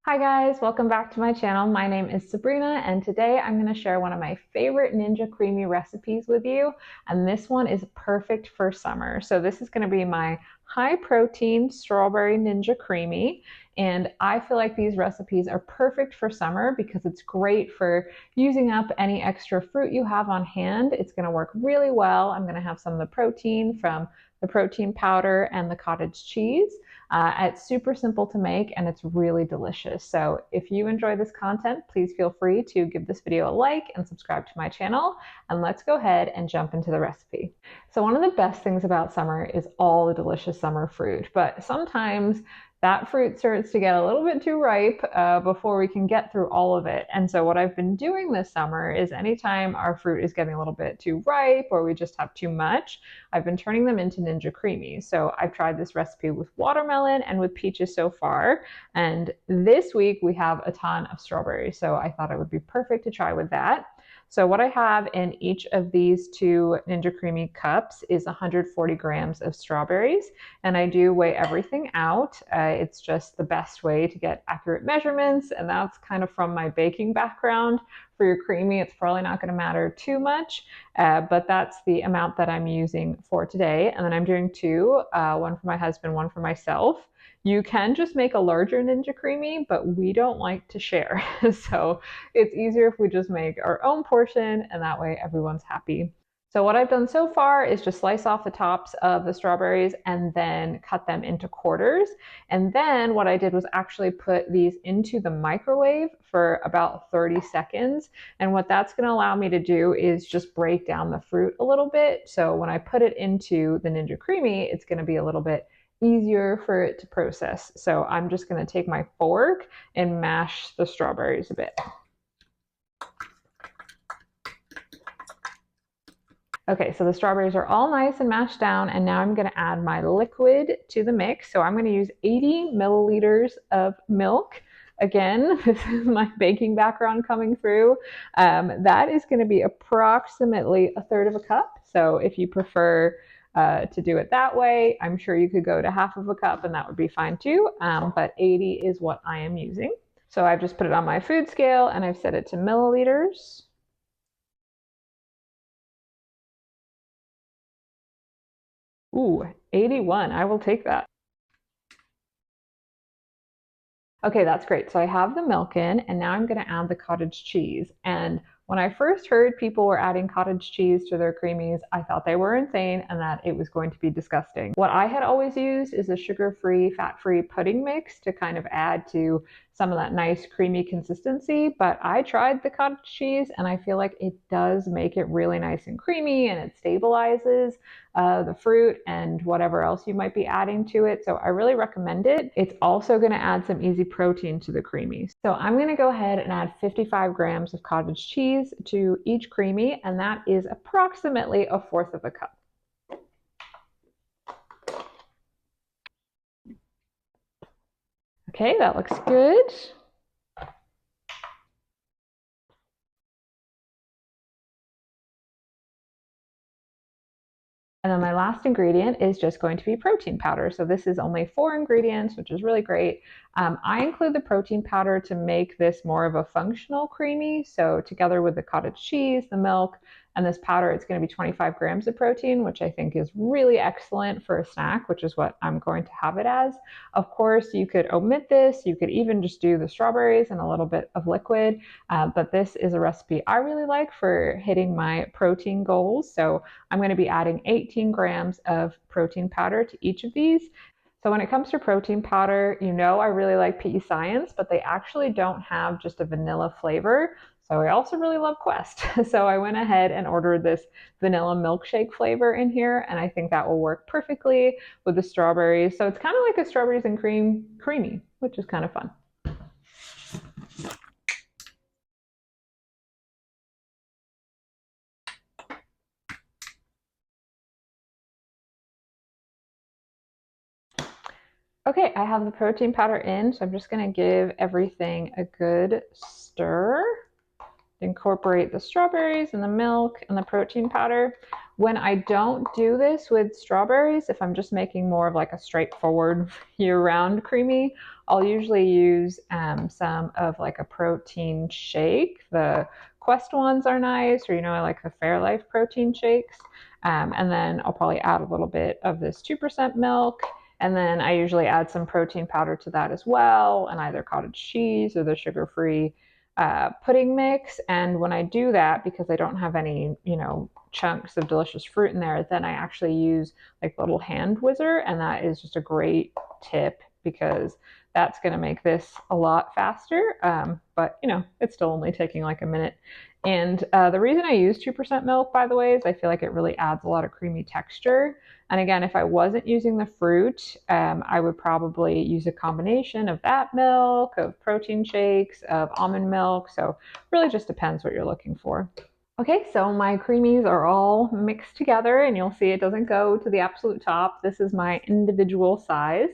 Hi guys, welcome back to my channel. My name is Sabrina and today I'm going to share one of my favorite Ninja Creami recipes with you, and this one is perfect for summer. So this is going to be my high protein strawberry Ninja Creami, and I feel like these recipes are perfect for summer because it's great for using up any extra fruit you have on hand. It's going to work really well. I'm going to have some of the protein from the protein powder and the cottage cheese. It's super simple to make and it's really delicious. So if you enjoy this content, please feel free to give this video a like and subscribe to my channel. And let's go ahead and jump into the recipe. So one of the best things about summer is all the delicious summer fruit, but sometimes that fruit starts to get a little bit too ripe before we can get through all of it. And so what I've been doing this summer is anytime our fruit is getting a little bit too ripe or we just have too much, I've been turning them into Ninja Creami. So I've tried this recipe with watermelon and with peaches so far. And this week we have a ton of strawberries. So I thought it would be perfect to try with that. So what I have in each of these two Ninja Creami cups is 140 grams of strawberries, and I do weigh everything out. It's just the best way to get accurate measurements, and that's kind of from my baking background. For your creamy, it's probably not going to matter too much, but that's the amount that I'm using for today. And then I'm doing two, one for my husband, one for myself. You can just make a larger Ninja Creami, but we don't like to share. So it's easier if we just make our own portion and that way everyone's happy. So what I've done so far is just slice off the tops of the strawberries and then cut them into quarters. And then what I did was actually put these into the microwave for about 30 seconds. And what that's going to allow me to do is just break down the fruit a little bit. So when I put it into the Ninja Creami, it's going to be a little bit easier for it to process. So I'm just going to take my fork and mash the strawberries a bit. Okay, so the strawberries are all nice and mashed down, and now I'm going to add my liquid to the mix. So I'm going to use 80 milliliters of milk. Again, this is my baking background coming through. That is going to be approximately a third of a cup. So if you prefer to do it that way, I'm sure you could go to half of a cup and that would be fine too. But 80 is what I am using. So I've just put it on my food scale and I've set it to milliliters. Ooh, 81. I will take that. Okay, that's great. So I have the milk in, and now I'm going to add the cottage cheese. And when I first heard people were adding cottage cheese to their creamies, I thought they were insane and that it was going to be disgusting. What I had always used is a sugar-free, fat-free pudding mix to kind of add to some of that nice creamy consistency, but I tried the cottage cheese and I feel like it does make it really nice and creamy, and it stabilizes the fruit and whatever else you might be adding to it. So I really recommend it. It's also going to add some easy protein to the creamy. So I'm going to go ahead and add 55 grams of cottage cheese to each creamy, and that is approximately a fourth of a cup. Okay, that looks good. And then my last ingredient is just going to be protein powder. So this is only 4 ingredients, which is really great. I include the protein powder to make this more of a functional creamy. So together with the cottage cheese, the milk, and this powder, it's going to be 25 grams of protein, which I think is really excellent for a snack, which is what I'm going to have it as. Of course, you could omit this. You could even just do the strawberries and a little bit of liquid. But this is a recipe I really like for hitting my protein goals. So I'm going to be adding 18 grams of protein powder to each of these. So when it comes to protein powder, you know I really like PE Science, but they actually don't have just a vanilla flavor. So I also really love Quest. So I went ahead and ordered this vanilla milkshake flavor in here, and I think that will work perfectly with the strawberries. So it's kind of like a strawberries and cream creamy, which is kind of fun. Okay, I have the protein powder in, so I'm just gonna give everything a good stir. Incorporate the strawberries and the milk and the protein powder. When I don't do this with strawberries, if I'm just making more of like a straightforward year-round creamy, I'll usually use some of like a protein shake. The Quest ones are nice, or I like the Fairlife protein shakes. And then I'll probably add a little bit of this 2% milk. And then I usually add some protein powder to that as well, and either cottage cheese or the sugar free pudding mix. And when I do that, because I don't have any, chunks of delicious fruit in there, then I actually use like little hand whizzer. And that is just a great tip because that's going to make this a lot faster. But it's still only taking like a minute. And the reason I use 2% milk, by the way, is I feel like it really adds a lot of creamy texture. And again, if I wasn't using the fruit, I would probably use a combination of that milk, of protein shakes, of almond milk. So really just depends what you're looking for. Okay, so my creamies are all mixed together, and you'll see it doesn't go to the absolute top. This is my individual size.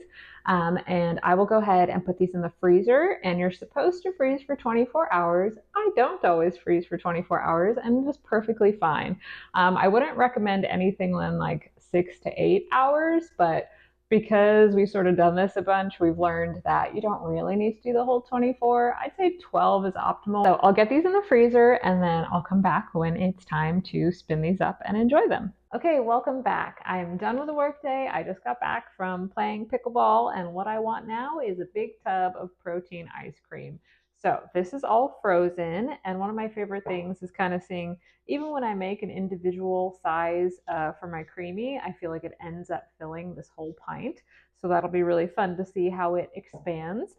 And I will go ahead and put these in the freezer, and you're supposed to freeze for 24 hours. I don't always freeze for 24 hours, and it's perfectly fine. I wouldn't recommend anything than like 6 to 8 hours, but because we've sort of done this a bunch, we've learned that you don't really need to do the whole 24. I'd say 12 is optimal. So I'll get these in the freezer and then I'll come back when it's time to spin these up and enjoy them. Okay, welcome back. I'm done with the workday. I just got back from playing pickleball, and what I want now is a big tub of protein ice cream. So this is all frozen, and one of my favorite things is kind of seeing, even when I make an individual size for my creamy, I feel like it ends up filling this whole pint. So that'll be really fun to see how it expands.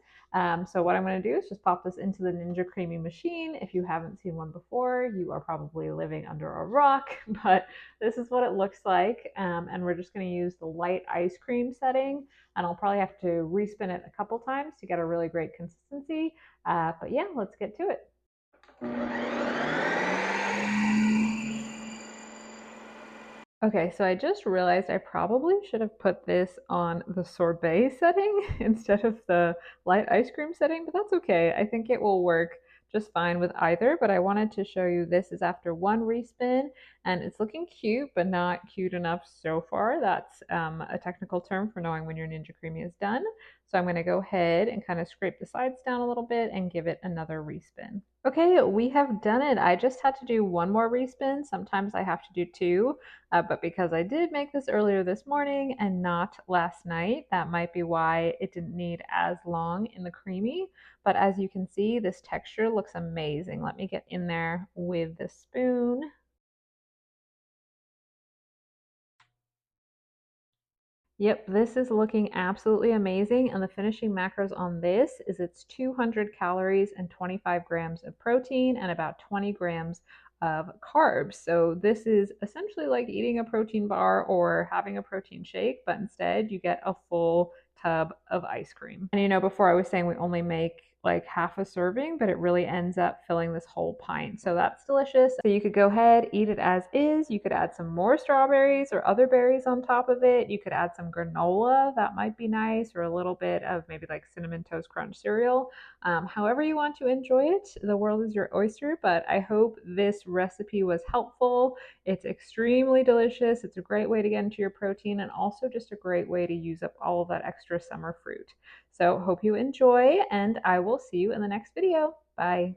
So what I'm going to do is just pop this into the Ninja Creamy machine. If you haven't seen one before, you are probably living under a rock, but this is what it looks like. And we're just going to use the light ice cream setting, and I'll probably have to respin it a couple times to get a really great consistency. But yeah, let's get to it. Okay, so I just realized I probably should have put this on the sorbet setting instead of the light ice cream setting, but that's okay. I think it will work just fine with either, but I wanted to show you this is after one respin, and it's looking cute, but not cute enough so far. That's a technical term for knowing when your Ninja Creamy is done. So I'm gonna go ahead and kind of scrape the sides down a little bit and give it another respin. Okay, we have done it. I just had to do one more respin. Sometimes I have to do two. But because I did make this earlier this morning and not last night, that might be why it didn't need as long in the creamy. But as you can see, this texture looks amazing. Let me get in there with the spoon. Yep, this is looking absolutely amazing. And the finishing macros on this is it's 200 calories and 25 grams of protein and about 20 grams of carbs. So this is essentially like eating a protein bar or having a protein shake, but instead you get a full tub of ice cream. And before I was saying we only make like half a serving, but it really ends up filling this whole pint. So that's delicious. So you could go ahead, eat it as is. You could add some more strawberries or other berries on top of it. You could add some granola, that might be nice, or a little bit of maybe like cinnamon toast crunch cereal. However you want to enjoy it, the world is your oyster, but I hope this recipe was helpful. It's extremely delicious. It's a great way to get into your protein and also just a great way to use up all of that extra summer fruit. So hope you enjoy, and I will see you in the next video. Bye.